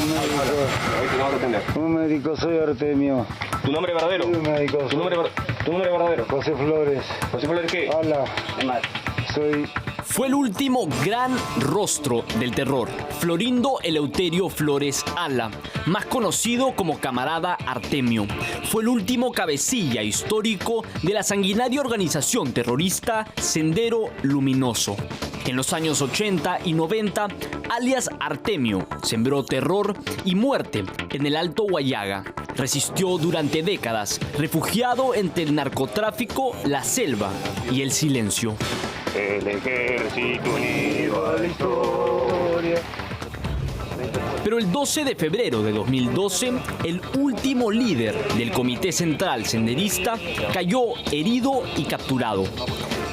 Ahorita te vamos a atender. Un médico, soy Artemio. ¿Tu nombre verdadero? Soy un médico. ¿Tu nombre verdadero? José Flores. ¿José Flores qué? Hola. Soy... Fue el último gran rostro del terror, Florindo Eleuterio Flores Ala, más conocido como Camarada Artemio. Fue el último cabecilla histórico de la sanguinaria organización terrorista Sendero Luminoso. En los años 80 y 90, alias Artemio sembró terror y muerte en el Alto Huallaga. Resistió durante décadas, refugiado entre el narcotráfico, la selva y el silencio. El ejército unido a la historia. Pero el 12 de febrero de 2012, el último líder del Comité Central Senderista cayó herido y capturado.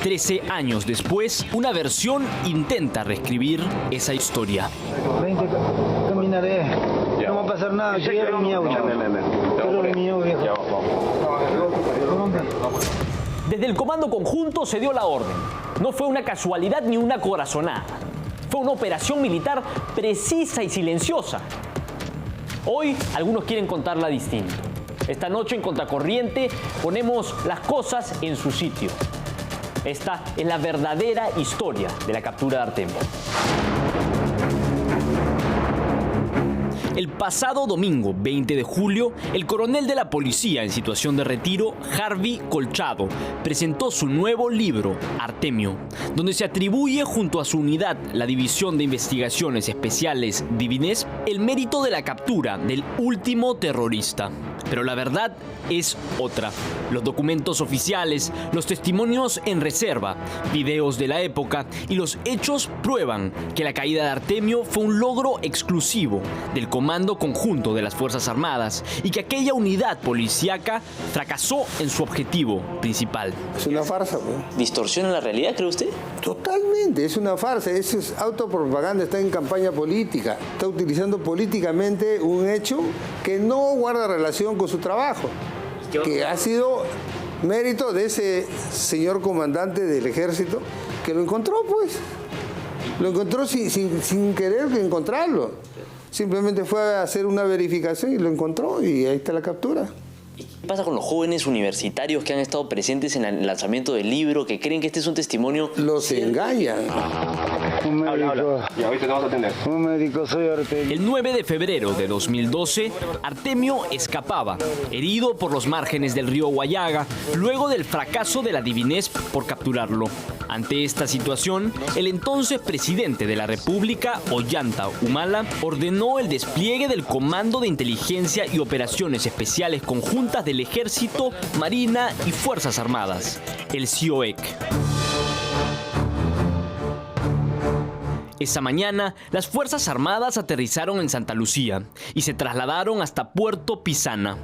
13 años después, una versión intenta reescribir esa historia. 20, caminaré. No va a pasar nada, quiero mi auto. Quiero mi auto. Desde el Comando Conjunto se dio la orden. No fue una casualidad ni una corazonada. Fue una operación militar precisa y silenciosa. Hoy algunos quieren contarla distinto. Esta noche en Contracorriente ponemos las cosas en su sitio. Esta es la verdadera historia de la captura de Artemio. El pasado domingo 20 de julio, el coronel de la policía en situación de retiro, Harvey Colchado, presentó su nuevo libro, Artemio, donde se atribuye junto a su unidad, la División de Investigaciones Especiales Divinesp, el mérito de la captura del último terrorista. Pero la verdad es otra. Los documentos oficiales, los testimonios en reserva, videos de la época y los hechos prueban que la caída de Artemio fue un logro exclusivo del Comando Conjunto de las Fuerzas Armadas y que aquella unidad policíaca fracasó en su objetivo principal. Es una farsa, pues. ¿Distorsiona la realidad, cree usted? Totalmente, es una farsa, eso es autopropaganda, está en campaña política, está utilizando políticamente un hecho que no guarda relación con su trabajo, que ha sido mérito de ese señor comandante del ejército que lo encontró, pues. Lo encontró sin querer encontrarlo. Simplemente fue a hacer una verificación y lo encontró y ahí está la captura. ¿Qué pasa con los jóvenes universitarios que han estado presentes en el lanzamiento del libro, que creen que este es un testimonio? Los engañan. Un médico. Ya, ahorita te vamos a atender. Un médico, soy Artemio. El 9 de febrero de 2012, Artemio escapaba, herido por los márgenes del río Huallaga, luego del fracaso de la Divinesp por capturarlo. Ante esta situación, el entonces presidente de la República, Ollanta Humala, ordenó el despliegue del Comando de Inteligencia y Operaciones Especiales Conjuntas del Ejército, Marina y Fuerzas Armadas, el CIOEC. Esa mañana, las Fuerzas Armadas aterrizaron en Santa Lucía y se trasladaron hasta Puerto Pisana.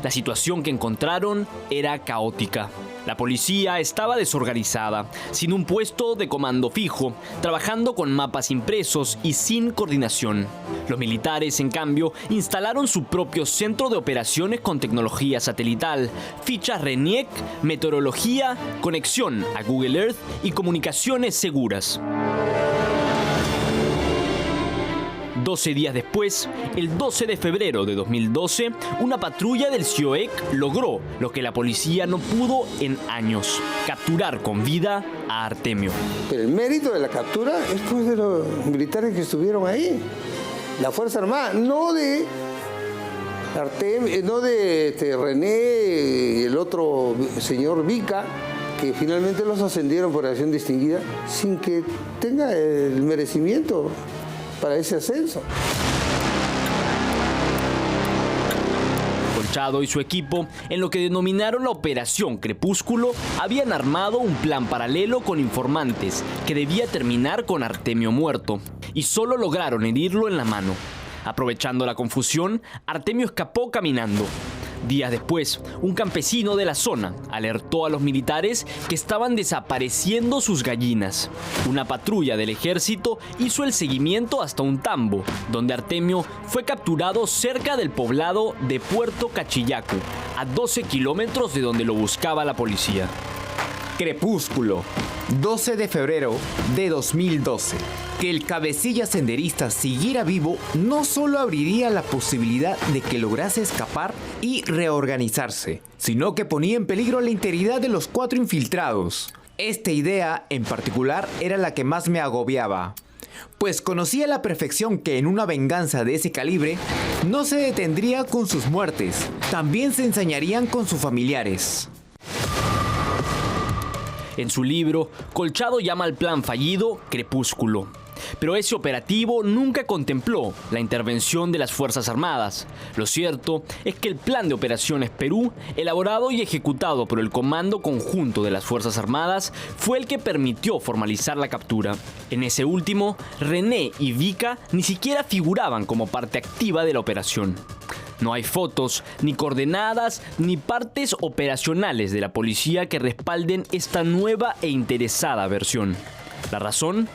La situación que encontraron era caótica. La policía estaba desorganizada, sin un puesto de comando fijo, trabajando con mapas impresos y sin coordinación. Los militares, en cambio, instalaron su propio centro de operaciones con tecnología satelital, fichas RENIEC, meteorología, conexión a Google Earth y comunicaciones seguras. 12 días después, el 12 de febrero de 2012, una patrulla del CIOEC logró lo que la policía no pudo en años: capturar con vida a Artemio. Pero el mérito de la captura es pues de los militares que estuvieron ahí. La Fuerza Armada, no de Artemio, no de René y el otro señor Vica, que finalmente los ascendieron por acción distinguida sin que tenga el merecimiento para ese ascenso. Colchado y su equipo, en lo que denominaron la Operación Crepúsculo, habían armado un plan paralelo con informantes que debía terminar con Artemio muerto, y solo lograron herirlo en la mano. Aprovechando la confusión, Artemio escapó caminando. Días después, un campesino de la zona alertó a los militares que estaban desapareciendo sus gallinas. Una patrulla del ejército hizo el seguimiento hasta un tambo, donde Artemio fue capturado cerca del poblado de Puerto Cachillacu, a 12 kilómetros de donde lo buscaba la policía. Crepúsculo, 12 de febrero de 2012. Que el cabecilla senderista siguiera vivo no solo abriría la posibilidad de que lograse escapar y reorganizarse, sino que ponía en peligro la integridad de los 4 infiltrados. Esta idea en particular era la que más me agobiaba, pues conocía a la perfección que en una venganza de ese calibre no se detendría con sus muertes, también se ensañarían con sus familiares. En su libro, Colchado llama al plan fallido Crepúsculo. Pero ese operativo nunca contempló la intervención de las Fuerzas Armadas. Lo cierto es que el Plan de Operaciones Perú, elaborado y ejecutado por el Comando Conjunto de las Fuerzas Armadas, fue el que permitió formalizar la captura. En ese último, René y Vika ni siquiera figuraban como parte activa de la operación. No hay fotos, ni coordenadas, ni partes operacionales de la policía que respalden esta nueva e interesada versión. ¿La razón?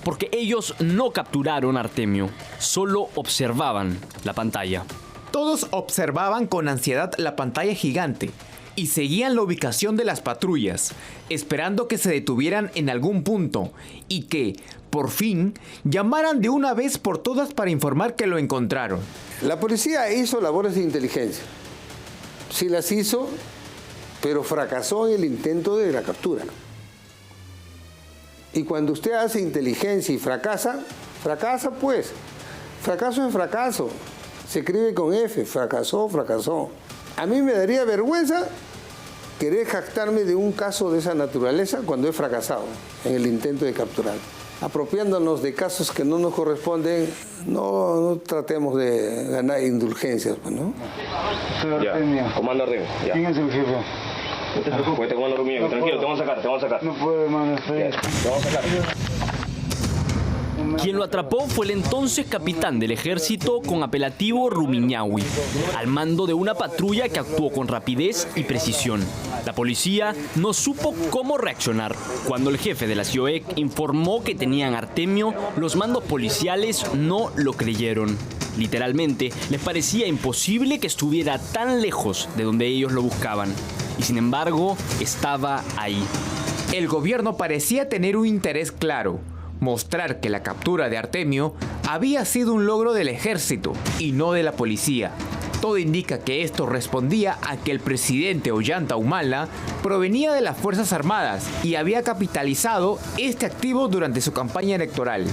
Porque ellos no capturaron a Artemio, solo observaban la pantalla. Todos observaban con ansiedad la pantalla gigante y seguían la ubicación de las patrullas, esperando que se detuvieran en algún punto y que, por fin, llamaran de una vez por todas para informar que lo encontraron. La policía hizo labores de inteligencia. Sí las hizo, pero fracasó en el intento de la captura. Y cuando usted hace inteligencia y fracasa pues. Fracaso es fracaso. Se escribe con F, fracasó. A mí me daría vergüenza querer jactarme de un caso de esa naturaleza cuando he fracasado en el intento de capturar. Apropiándonos de casos que no nos corresponden, no tratemos de ganar indulgencias, ¿no? Ya, comando Artemio. Ya. ¿Quién es el jefe? No te preocupes, te comando Artemio. Tranquilo, te vamos a sacar. No puedo, hermano, estoy... Te vamos a sacar. Quien lo atrapó fue el entonces capitán del ejército con apelativo Rumiñahui, al mando de una patrulla que actuó con rapidez y precisión. La policía no supo cómo reaccionar. Cuando el jefe de la CIOEC informó que tenían a Artemio, los mandos policiales no lo creyeron. Literalmente, les parecía imposible que estuviera tan lejos de donde ellos lo buscaban. Y sin embargo, estaba ahí. El gobierno parecía tener un interés claro: mostrar que la captura de Artemio había sido un logro del ejército y no de la policía. Todo indica que esto respondía a que el presidente Ollanta Humala provenía de las Fuerzas Armadas y había capitalizado este activo durante su campaña electoral.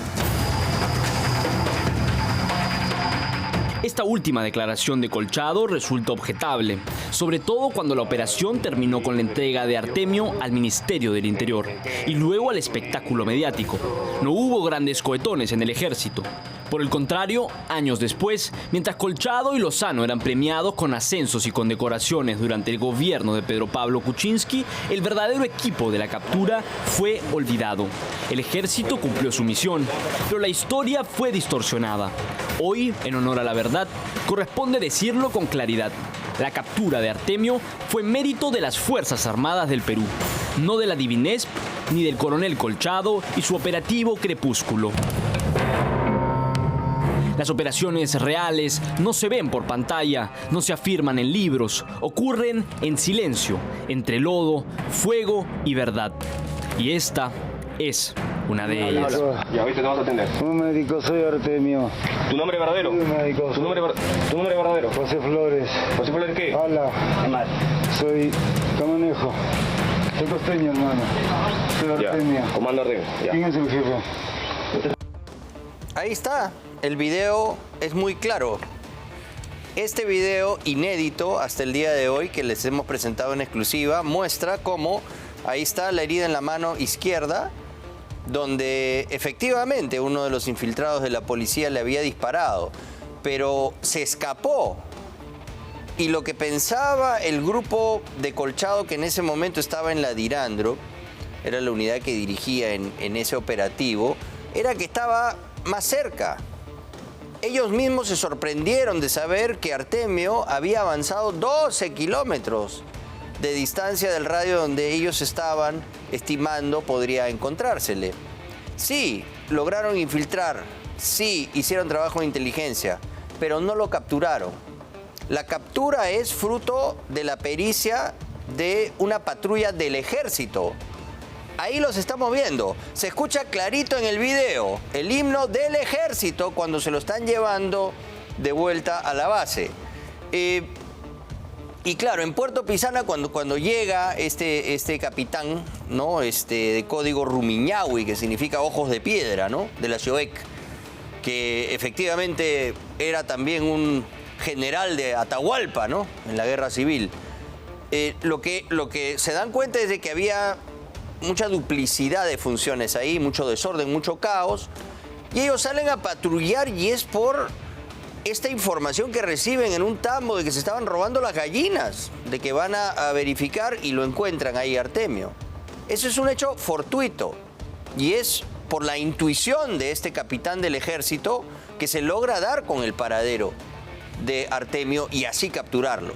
Esta última declaración de Colchado resulta objetable, sobre todo cuando la operación terminó con la entrega de Artemio al Ministerio del Interior y luego al espectáculo mediático. No hubo grandes cohetones en el ejército. Por el contrario, años después, mientras Colchado y Lozano eran premiados con ascensos y condecoraciones durante el gobierno de Pedro Pablo Kuczynski, el verdadero equipo de la captura fue olvidado. El ejército cumplió su misión, pero la historia fue distorsionada. Hoy, en honor a la verdad, corresponde decirlo con claridad. La captura de Artemio fue mérito de las Fuerzas Armadas del Perú, no de la Divinesp ni del coronel Colchado y su operativo Crepúsculo. Las operaciones reales no se ven por pantalla, no se afirman en libros, ocurren en silencio, entre lodo, fuego y verdad. Y esta es una de ellas. Ya, viste, te vas a atender. Un médico, soy Artemio. ¿Tu nombre verdadero? Soy médico. ¿Tu nombre verdadero? José Flores. ¿José Flores qué? Hola. Soy Camanejo. Soy costeño, hermano. Soy Ya, Artemio. comando Artemio. Ya. ¿Quién es el jefe? Ahí está, el video es muy claro. Este video inédito hasta el día de hoy que les hemos presentado en exclusiva muestra cómo ahí está la herida en la mano izquierda, donde efectivamente uno de los infiltrados de la policía le había disparado, pero se escapó. Y lo que pensaba el grupo de Colchado, que en ese momento estaba en la Dirandro, era la unidad que dirigía en ese operativo, era que estaba más cerca. Ellos mismos se sorprendieron de saber que Artemio había avanzado 12 kilómetros de distancia del radio donde ellos estaban estimando podría encontrársele. Sí, lograron infiltrar, sí, hicieron trabajo de inteligencia, pero no lo capturaron. La captura es fruto de la pericia de una patrulla del ejército. Ahí los estamos viendo. Se escucha clarito en el video el himno del ejército cuando se lo están llevando de vuelta a la base. Y claro, en Puerto Pisana, cuando llega este capitán, ¿no? De código Rumiñahui, que significa ojos de piedra, ¿no? De la Ciobec, que efectivamente era también un general de Atahualpa, ¿no? En la guerra civil. Lo que se dan cuenta es de que había mucha duplicidad de funciones ahí, mucho desorden, mucho caos, y ellos salen a patrullar y es por esta información que reciben en un tambo de que se estaban robando las gallinas, de que van a verificar y lo encuentran ahí, Artemio. Eso es un hecho fortuito y es por la intuición de este capitán del ejército que se logra dar con el paradero de Artemio y así capturarlo.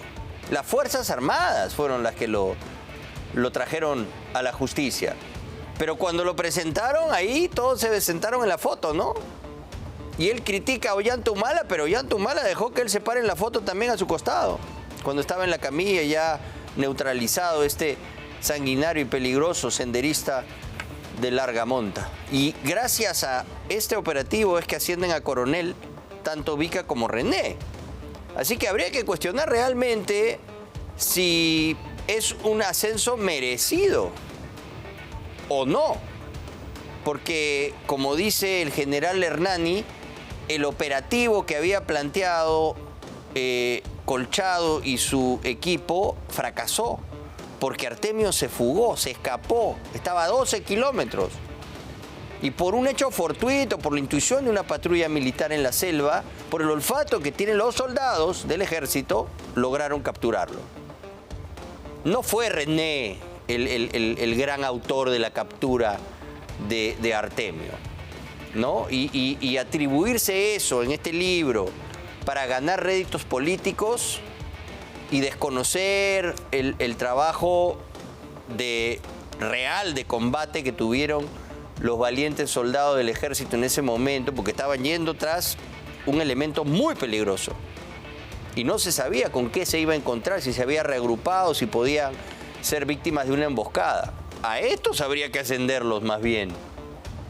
Las Fuerzas Armadas fueron las que lo trajeron a la justicia. Pero cuando lo presentaron ahí, todos se sentaron en la foto, ¿no? Y él critica a Ollantumala, pero Ollantumala dejó que él se pare en la foto también a su costado. Cuando estaba en la camilla ya neutralizado este sanguinario y peligroso senderista de larga monta. Y gracias a este operativo es que ascienden a coronel tanto Vica como René. Así que habría que cuestionar realmente si es un ascenso merecido o no. Porque, como dice el general Hernani, el operativo que había planteado Colchado y su equipo fracasó. Porque Artemio se fugó, se escapó, estaba a 12 kilómetros. Y por un hecho fortuito, por la intuición de una patrulla militar en la selva, por el olfato que tienen los soldados del ejército, lograron capturarlo. No fue René el gran autor de la captura de Artemio, ¿no? Y atribuirse eso en este libro para ganar réditos políticos y desconocer el trabajo real de combate que tuvieron los valientes soldados del ejército en ese momento, porque estaban yendo tras un elemento muy peligroso. Y no se sabía con qué se iba a encontrar, si se había reagrupado, si podían ser víctimas de una emboscada. A estos habría que ascenderlos más bien.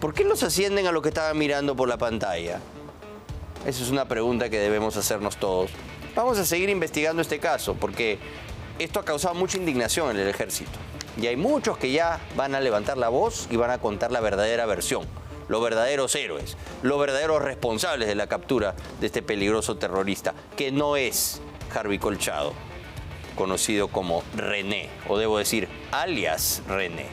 ¿Por qué los ascienden a los que estaban mirando por la pantalla? Esa es una pregunta que debemos hacernos todos. Vamos a seguir investigando este caso, porque esto ha causado mucha indignación en el ejército. Y hay muchos que ya van a levantar la voz y van a contar la verdadera versión. Los verdaderos héroes, los verdaderos responsables de la captura de este peligroso terrorista, que no es Harvey Colchado, conocido como René, o debo decir, alias René.